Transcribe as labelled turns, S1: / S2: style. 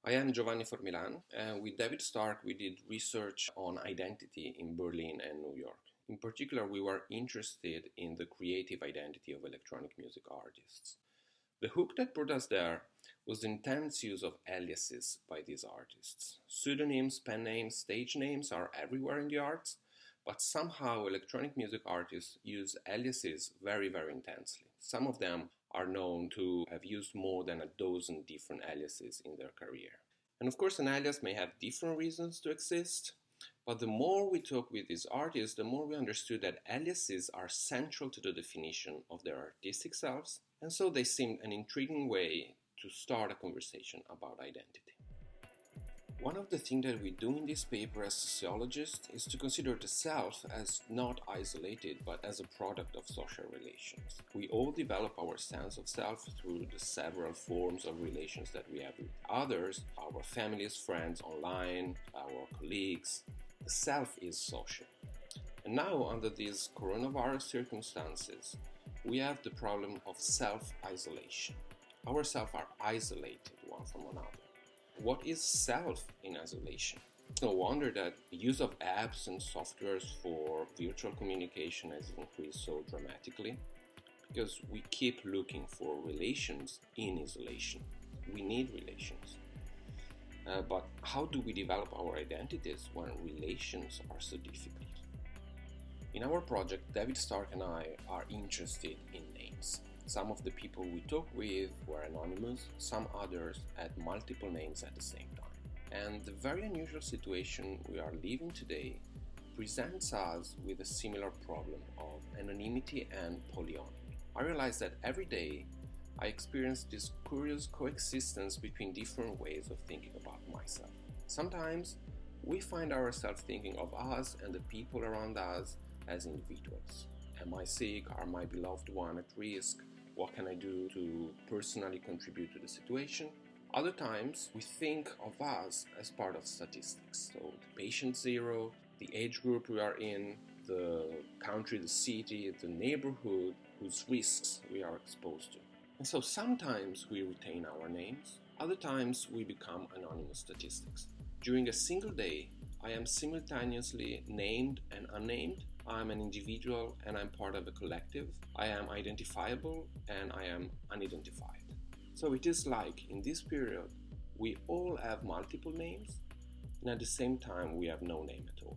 S1: I am Giovanni Formilan, and with David Stark, we did research on identity in Berlin and New York. In particular, we were interested in the creative identity of electronic music artists. The hook that brought us there was the intense use of aliases by these artists. Pseudonyms, pen names, stage names are everywhere in the arts, but somehow electronic music artists use aliases very, very intensely. Some of them are known to have used more than a dozen different aliases in their career. And of course, an alias may have different reasons to exist, but the more we talk with these artists, the more we understood that aliases are central to the definition of their artistic selves, and so they seemed an intriguing way to start a conversation about identity. One of the things that we do in this paper as sociologists is to consider the self as not isolated but as a product of social relations. We all develop our sense of self through the several forms of relations that we have with others, our families, friends online, our colleagues. The self is social. And now, under these coronavirus circumstances, we have the problem of self-isolation. Our self are isolated one from another. What is self in isolation? No wonder that the use of apps and softwares for virtual communication has increased so dramatically, because we keep looking for relations in isolation. We need relations. But how do we develop our identities when relations are so difficult? In our project, David Stark and I are interested in names. Some of the people we talked with were anonymous, some others had multiple names at the same time. And the very unusual situation we are living today presents us with a similar problem of anonymity and polyonymy. I realize that every day I experience this curious coexistence between different ways of thinking about myself. Sometimes we find ourselves thinking of us and the people around us as individuals. Am I sick? Are my beloved one at risk? What can I do to personally contribute to the situation? Other times, we think of us as part of statistics. So, the patient zero, the age group we are in, the country, the city, the neighborhood whose risks we are exposed to. And so sometimes we retain our names, other times we become anonymous statistics. During a single day, I am simultaneously named and unnamed. I am an individual and I'm part of a collective. I am identifiable and I am unidentified. So it is like in this period, we all have multiple names and at the same time we have no name at all.